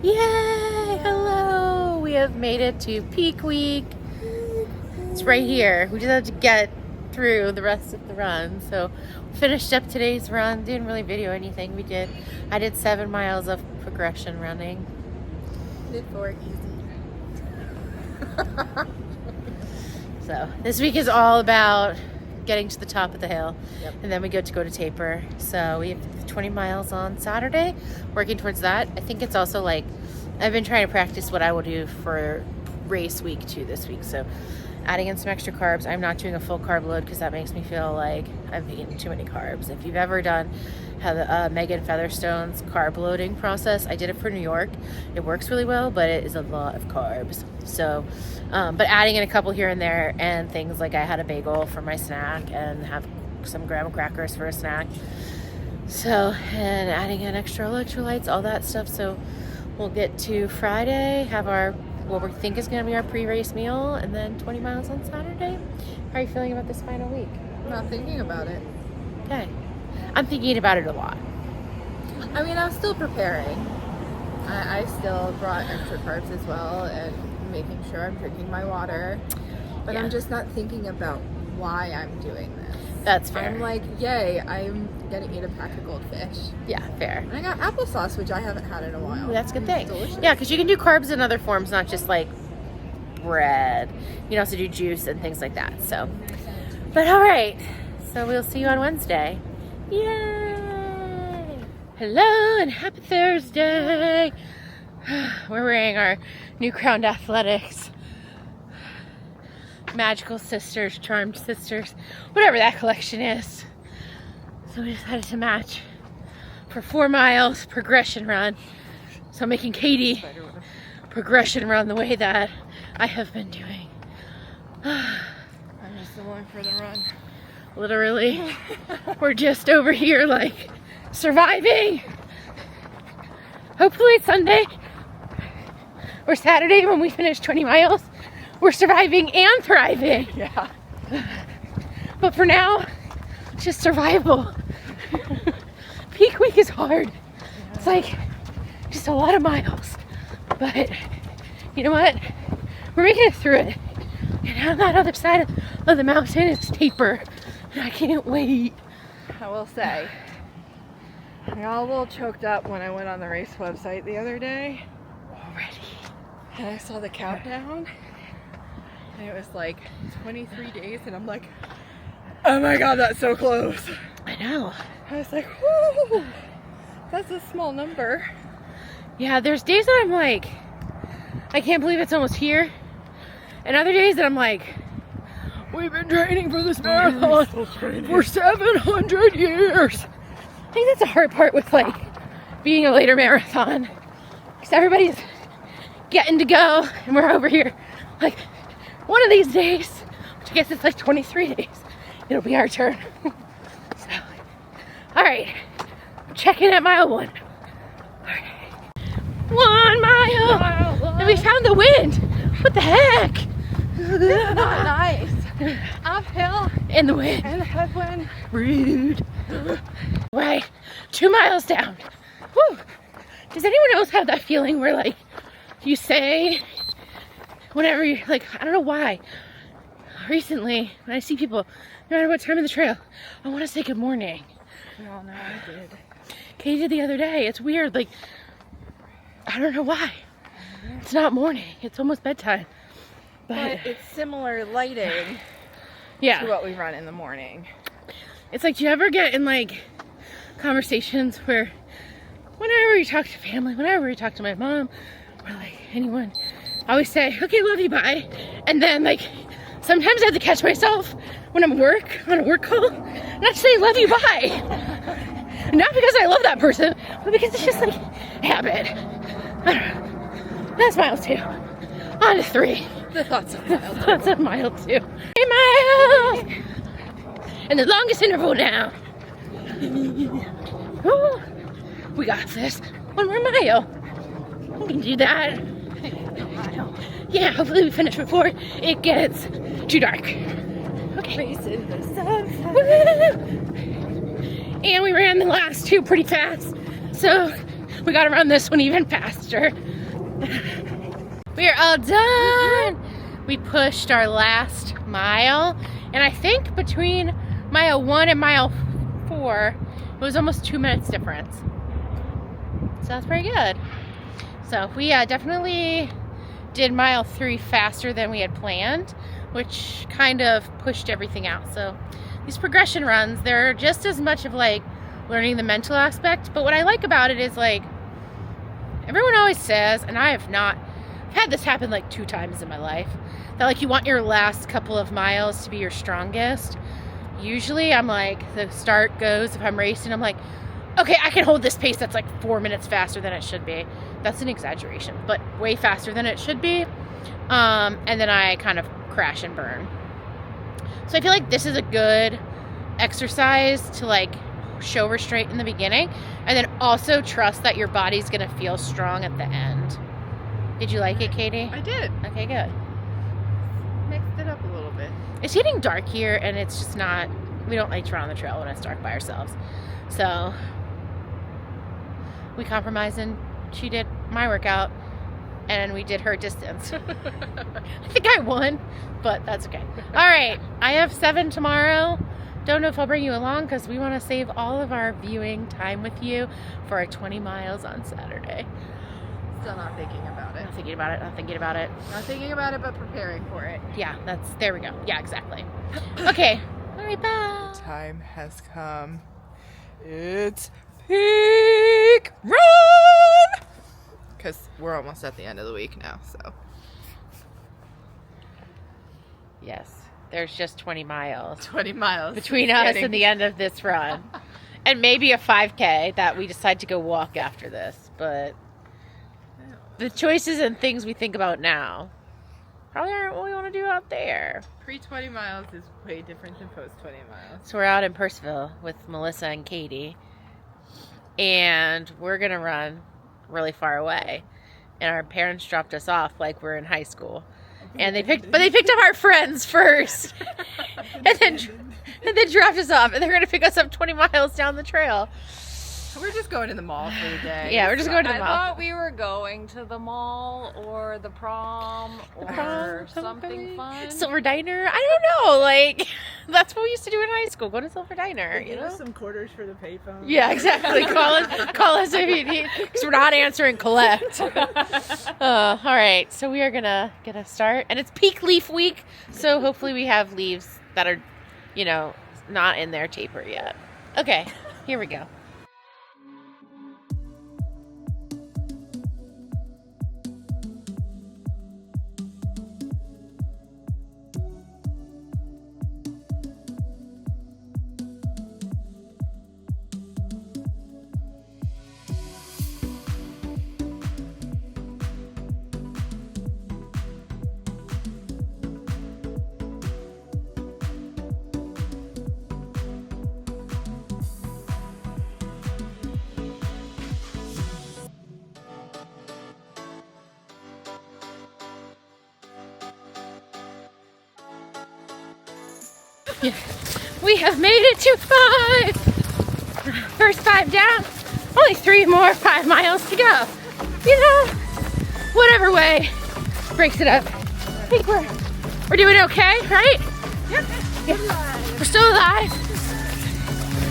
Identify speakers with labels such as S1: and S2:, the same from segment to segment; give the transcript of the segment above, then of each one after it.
S1: Yay! Hello! We have made it to peak week. It's right here. We just have to get through the rest of the run. So we finished up today's run. Didn't really video anything. I did 7 miles of progression running.
S2: Did 4 easy.
S1: So this week is all about getting to the top of the hill.
S2: Yep.
S1: And then we get to go to taper. So we have 20 miles on Saturday, working towards that. I think it's also like, I've been trying to practice what I will do for race week 2 this week. So adding in some extra carbs. I'm not doing a full carb load because that makes me feel like I've eaten too many carbs. If you've ever done Megan Featherstone's carb loading process, I did it for New York. It works really well, but it is a lot of carbs. So, but adding in a couple here and there, and things like I had a bagel for my snack and have some graham crackers for a snack. So, and adding in extra electrolytes, all that stuff. So we'll get to Friday, have our what we think is going to be our pre-race meal, and then 20 miles on Saturday. How are you feeling about this final week?
S2: I'm not thinking about it.
S1: Okay. I'm thinking about it a lot.
S2: I mean, I'm still preparing. I still brought extra carbs as well, and making sure I'm drinking my water. But
S1: Yeah.
S2: I'm just not thinking about why I'm doing this.
S1: That's fair.
S2: I'm like, yay, I'm gonna eat a pack of goldfish.
S1: Yeah, fair.
S2: And I got applesauce, which I haven't had in a while.
S1: That's a good thing.
S2: Delicious.
S1: Yeah, because you can do carbs in other forms, not just like bread. You can also do juice and things like that. So, but all right. So we'll see you on Wednesday. Yay! Hello and happy Thursday. We're wearing our new Crowned Athletics Magical Sisters, Charmed Sisters, whatever that collection is. So we decided to match for 4 miles progression run. So I'm making Katie progression run the way that I have been doing.
S2: I'm just along for the run.
S1: Literally, we're just over here like surviving. Hopefully Sunday or Saturday when we finish 20 miles, we're surviving and thriving.
S2: Yeah.
S1: But for now, it's just survival. Peak week is hard. It's like just a lot of miles. But you know what? We're making it through it. And on that other side of the mountain is taper. And I can't wait.
S2: I will say, I got a little choked up when I went on the race website the other day.
S1: Already.
S2: And I saw the countdown. And it was like 23 days. And I'm like, oh my God, that's so close.
S1: I know.
S2: I was like, whoo, that's a small number.
S1: Yeah, there's days that I'm like, I can't believe it's almost here. And other days that I'm like, we've been training for this marathon for 700 years. I think that's the hard part with like being a later marathon. Because everybody's getting to go and we're over here. Like one of these days, which I guess it's like 23 days, it'll be our turn. So, all right, I'm checking at mile 1. All right. 1 mile. And we found the wind. What the heck?
S2: It's not nice. Uphill
S1: In the wind.
S2: and headwind.
S1: Rude. Right, 2 miles down. Whew. Does anyone else have that feeling where like you say whenever you're like, I don't know why, recently when I see people, no matter what time of the trail, I want to say good morning.
S2: We all know I did.
S1: Katie did the other day. It's weird, like I don't know why. It's not morning, it's almost bedtime.
S2: But it's similar lighting
S1: yeah,
S2: to what we run in the morning.
S1: it's like, do you ever get in like conversations where whenever you talk to family, whenever you talk to my mom or like anyone, I always say, okay, love you, bye. And then like sometimes I have to catch myself when I'm on a work call, not to say love you, bye. Not because I love that person, but because it's just like habit. I don't know. That's mile 2. On to 3.
S2: The thoughts of miles.
S1: That's a mile 2. 3 miles! And the longest interval now. Ooh, we got this. 1 more mile. We can do that. Yeah, hopefully we finish before it gets too dark. Okay.
S2: Race in the sunset.
S1: And we ran the last 2 pretty fast. So we gotta run this one even faster. We are all done. We pushed our last mile, and I think between mile 1 and mile 4, it was almost 2 minutes difference. So that's pretty good. So we definitely did mile 3 faster than we had planned, which kind of pushed everything out. So these progression runs, they're just as much of like learning the mental aspect, but what I like about it is like everyone always says, and I've had this happen like 2 times in my life, that like you want your last couple of miles to be your strongest. Usually I'm like, the start goes, if I'm racing, I'm like, okay, I can hold this pace that's like 4 minutes faster than it should be. That's an exaggeration, but way faster than it should be. And then I kind of crash and burn. So I feel like this is a good exercise to like show restraint in the beginning, and then also trust that your body's gonna feel strong at the end. Did you like it, Katie?
S2: I did.
S1: Okay, good.
S2: Mixed it up a little bit.
S1: It's getting dark here, and it's just not, we don't like to run on the trail when it's dark by ourselves. So we compromised, and she did my workout, and we did her distance. I think I won, but that's okay. All right, I have 7 tomorrow. Don't know if I'll bring you along because we want to save all of our viewing time with you for our 20 miles on Saturday.
S2: Still not thinking about it.
S1: Not thinking about it, not thinking about it.
S2: Not thinking about it, but preparing for it.
S1: Yeah, there we go. Yeah, exactly. Okay, all right, bye.
S2: Time has come. It's peak run! Because we're almost at the end of the week now, so.
S1: Yes, there's just 20 miles
S2: 20 miles.
S1: between us and the end of this run. And maybe a 5K that we decide to go walk after this. But the choices and things we think about now probably aren't what we want to do out there.
S2: Pre-20 miles is way different than post-20 miles.
S1: So we're out in Percival with Melissa and Katie. And we're going to run really far away. And our parents dropped us off like we're in high school. And they picked up our friends first. and then dropped us off. And they're going to pick us up 20 miles down the trail.
S2: We're just going to the mall for the day.
S1: Yeah, we're just going to the
S3: I
S1: mall.
S3: thought we were going to the mall or the prom or something fun.
S1: Silver Diner? I don't know. Like, that's what we used to do in high school. Go to Silver Diner, you know?
S4: Some quarters for the payphone.
S1: Yeah, exactly. Call us if you need, because we're not answering collect. All right, so we are gonna start, and it's peak leaf week, so hopefully we have leaves that are, not in their taper yet. Okay, here we go. Yeah. We have made it to 5. First 5 down. Only 3 more 5 miles to go. Whatever way breaks it up. I think we're doing okay, right? Yep. Yeah. We're still alive.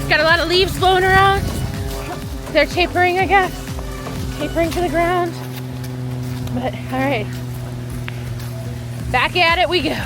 S1: Got a lot of leaves blowing around. They're tapering, I guess. Tapering to the ground. But all right. Back at it we go.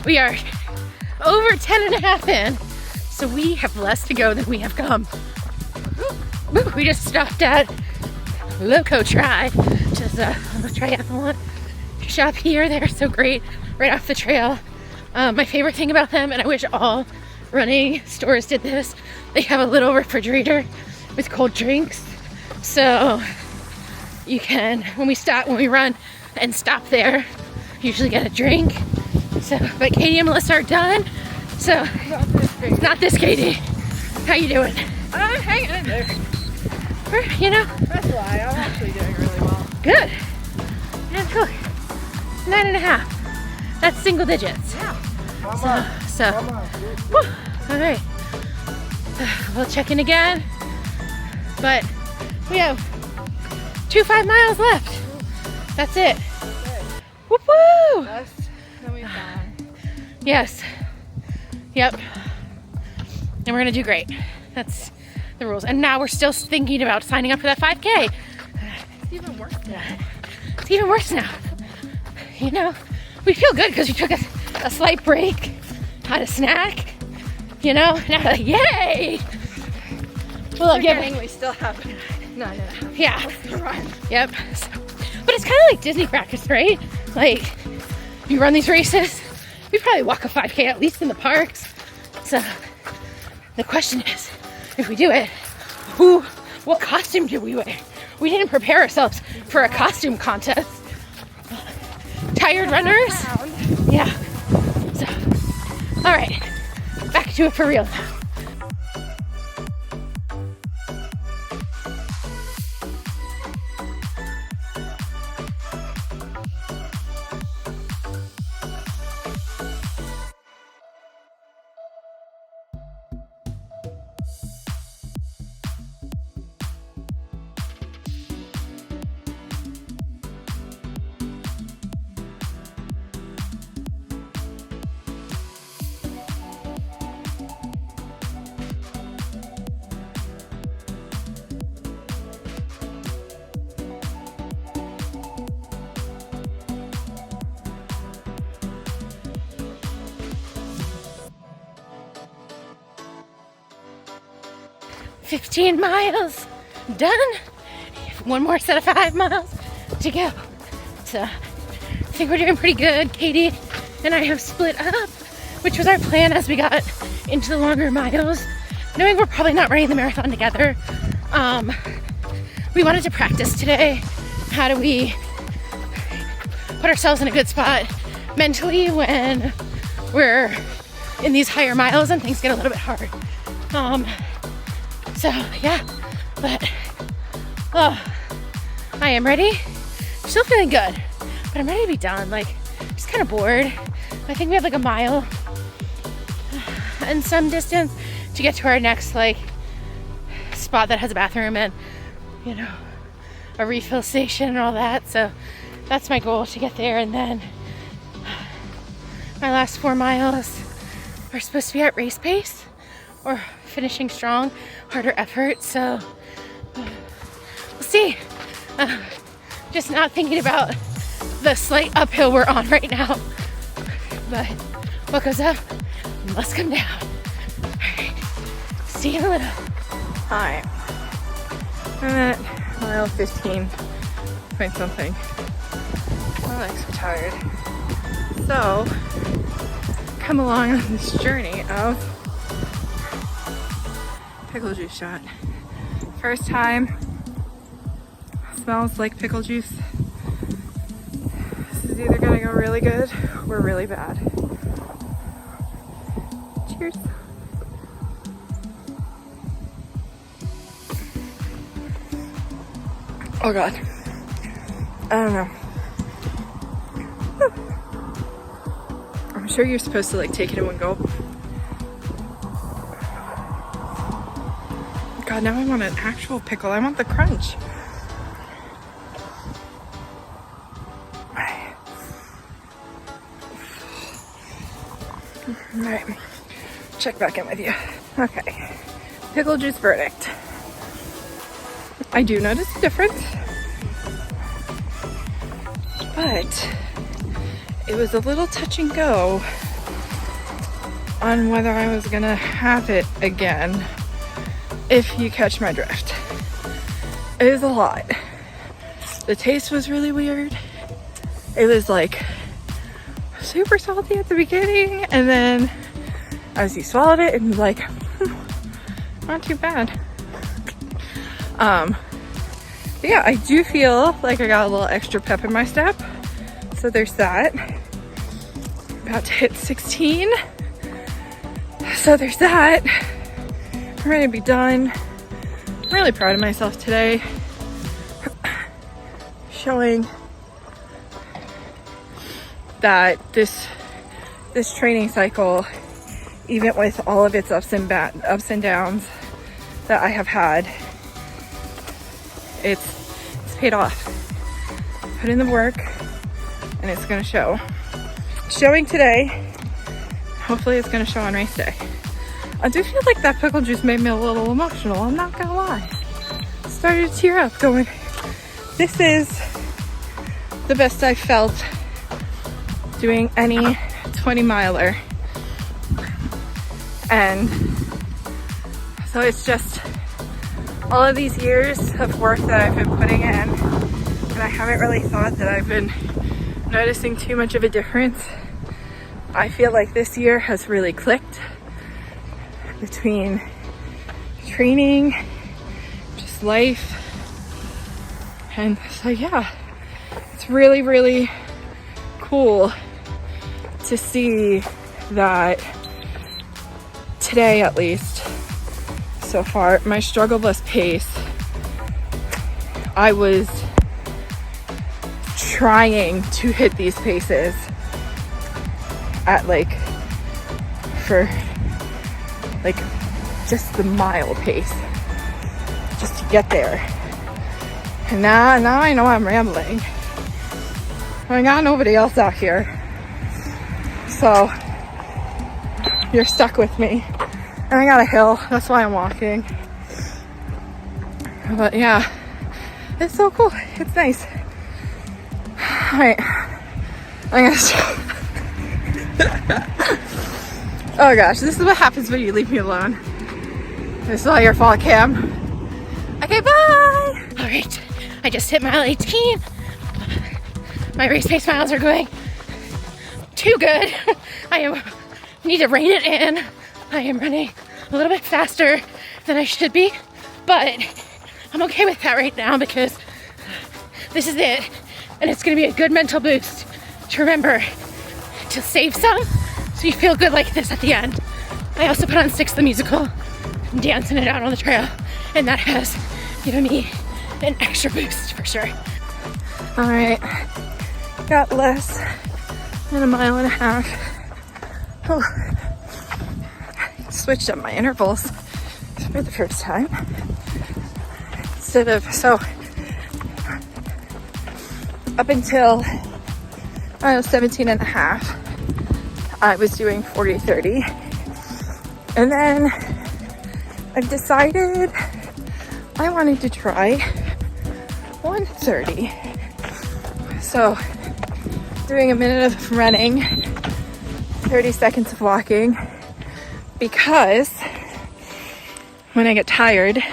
S1: We are over 10 and a half in, so we have less to go than we have come. We just stopped at Loco Tri, which is a triathlon shop here. They're so great, right off the trail. My favorite thing about them, and I wish all running stores did this, they have a little refrigerator with cold drinks. So you can, when we run and stop there, usually get a drink. So, but Katie and Melissa are done. So, not this Katie. How you doing?
S2: I'm hanging in there.
S1: You know?
S2: That's why I'm actually doing really well.
S1: Good. And look, 9.5. That's single digits.
S2: Yeah.
S1: So, whew, all right. We'll check in again. But we have 5 miles left. That's it. Whoop woo!
S2: Less than we thought.
S1: Yes. Yep. And we're gonna do great. That's the rules. And now we're still thinking about signing up for that 5K.
S2: It's even worse now.
S1: It's even worse now. You know, we feel good because we took a slight break, had a snack, you know, now like, yay! Well,
S2: We still have 9.5.
S1: Yeah.
S2: Run.
S1: Yep. So, but it's kind of like Disney practice, right? Like, you run these races, we probably walk a 5K at least in the parks. So the question is, if we do it, what costume do we wear? We didn't prepare ourselves for a costume contest. Tired runners? Yeah. So, all right, back to it for real now. $15 miles done. One more set of 5 miles to go. So I think we're doing pretty good. Katie and I have split up, which was our plan as we got into the longer miles, knowing we're probably not running the marathon together. We wanted to practice today. How do we put ourselves in a good spot mentally when we're in these higher miles and things get a little bit hard. So yeah, but I am ready. Still feeling good, but I'm ready to be done. Like, just kind of bored. I think we have like a mile and some distance to get to our next like spot that has a bathroom and, you know, a refill station and all that. So that's my goal, to get there. And then my last 4 miles are supposed to be at race pace or finishing strong, harder effort. So we'll see. Just not thinking about the slight uphill we're on right now. But what goes up must come down. All right, see you in a little.
S2: Hi. I'm at mile 15 point something. My legs are tired. So, come along on this journey of pickle juice shot. First time. Smells like pickle juice. This is either gonna go really good or really bad. Cheers. Oh God. I don't know. I'm sure you're supposed to like take it in one gulp. God, now I want an actual pickle. I want the crunch. Alright, check back in with you. Okay, pickle juice verdict. I do notice a difference, but it was a little touch and go
S4: on whether I was gonna have it again, if you catch my drift. It is a lot. The taste was really weird. It was like super salty at the beginning, and then as you swallowed it, it was like, not too bad. But yeah, I do feel like I got a little extra pep in my step. So there's that. About to hit 16. So there's that. I'm ready to be done. I'm really proud of myself today. Showing that this training cycle, even with all of its ups and downs that I have had, it's paid off. Put in the work and it's gonna show. Showing today, hopefully it's gonna show on race day. I do feel like that pickle juice made me a little emotional, I'm not gonna lie. Started to tear up going, this is the best I've felt doing any 20 miler. And so it's just all of these years of work that I've been putting in, and I haven't really thought that I've been noticing too much of a difference. I feel like this year has really clicked between training, just life, and so yeah, it's really, really cool to see that today, at least so far, my struggle bus pace, I was trying to hit these paces at for just the mile pace, just to get there. And now I know I'm rambling. I got nobody else out here, so you're stuck with me. And I got a hill, that's why I'm walking. But yeah, it's so cool, it's nice. Alright, I'm gonna stop. Oh gosh, this is what happens when you leave me alone. This is all your fault, Cam. Okay, bye!
S1: Alright, I just hit mile 18. My race pace miles are going too good. Need to rein it in. I am running a little bit faster than I should be, but I'm okay with that right now because this is it. And it's gonna be a good mental boost to remember to save some so you feel good like this at the end. I also put on Six the Musical, I'm dancing it out on the trail, and that has given me an extra boost for sure.
S4: All right, got less than a mile and a half. Oh. Switched up my intervals for the first time. Instead of, so up until I was 17 and a half, I was doing 40-30. And then I've decided I wanted to try 1:30. So doing a minute of running, 30 seconds of walking, because when I get tired,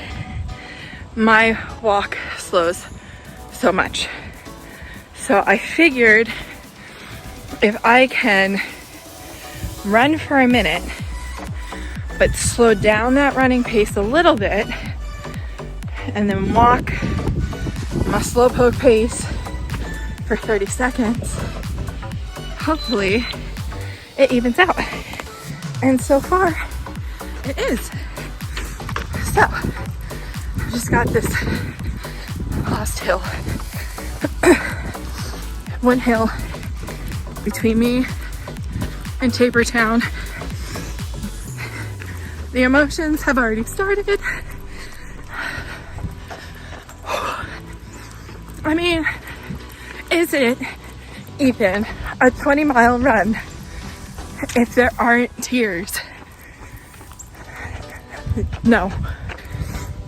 S4: my walk slows so much. So I figured if I can run for a minute, but slow down that running pace a little bit, and then walk my slowpoke pace for 30 seconds, hopefully it evens out. And so far, it is. So, I just got this last hill. One hill between me and Taper Town. The emotions have already started. I mean, is it even a 20-mile run if there aren't tears? No.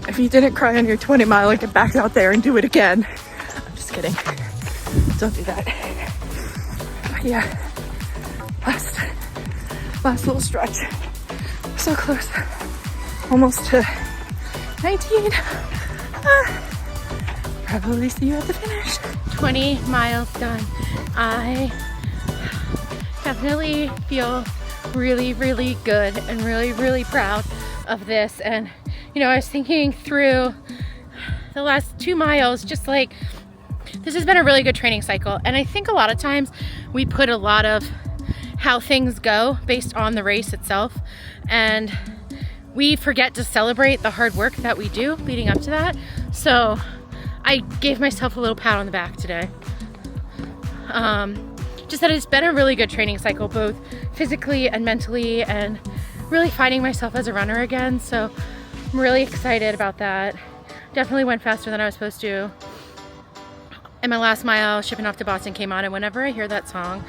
S4: If you didn't cry on your 20-mile, get back out there and do it again. I'm just kidding. Don't do that. But yeah, last little stretch. So close. Almost to 19. Probably see you at the finish.
S1: 20 miles done. I definitely feel really, really good and really, really proud of this. And you know, I was thinking through the last 2 miles, just like, this has been a really good training cycle. And I think a lot of times we put a lot of how things go based on the race itself. And we forget to celebrate the hard work that we do leading up to that. So I gave myself a little pat on the back today. Just that it's been a really good training cycle, both physically and mentally, and really finding myself as a runner again. So I'm really excited about that. Definitely went faster than I was supposed to. And my last mile shipping off to Boston came on, and whenever I hear that song,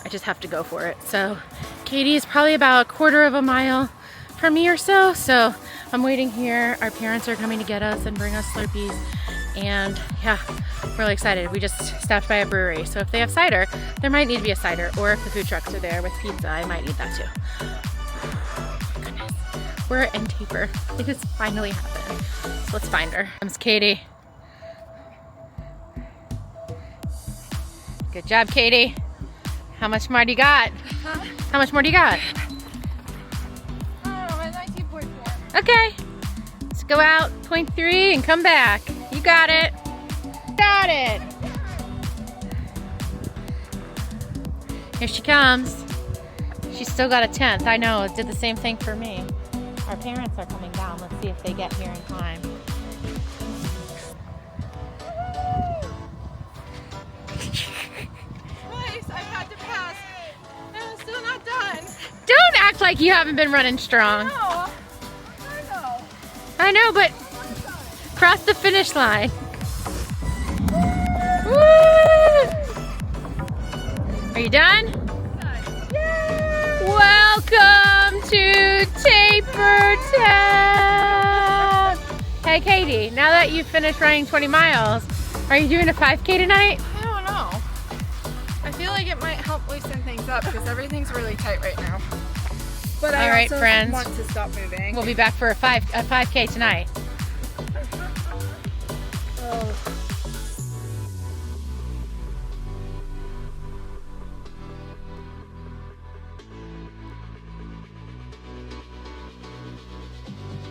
S1: I just have to go for it. So Katie is probably about a quarter of a mile from me or so. So I'm waiting here. Our parents are coming to get us and bring us Slurpees. And yeah, I'm really excited. We just stopped by a brewery. So if they have cider, there might need to be a cider. Or if the food trucks are there with pizza, I might need that too. Oh my goodness. We're in Taper. It has finally happened. So let's find her. Comes Katie. Good job, Katie. How much more do you got?
S2: Huh?
S1: How much more do you got?
S2: I don't know, I'm at 19.4.
S1: Okay. Let's go out 0.3 and come back. You got it. Got it. Here she comes. She's still got a 10th. I know, it did the same thing for me. Our parents are coming down. Let's see if they get here in time.
S2: Twice I've had to pass, and I'm still not done.
S1: Don't act like you haven't been running strong.
S2: No, I know.
S1: I know, but cross the finish line. Woo! Are you done? Welcome to Taper Town. Hey Katie, now that you've finished running 20 miles, are you doing a 5K tonight?
S2: I don't know. I feel like it might help loosen things up because everything's really tight right now. But
S1: All
S2: I
S1: right,
S2: also
S1: friends.
S2: want to stop moving.
S1: We'll be back for a 5K tonight.
S2: Oh.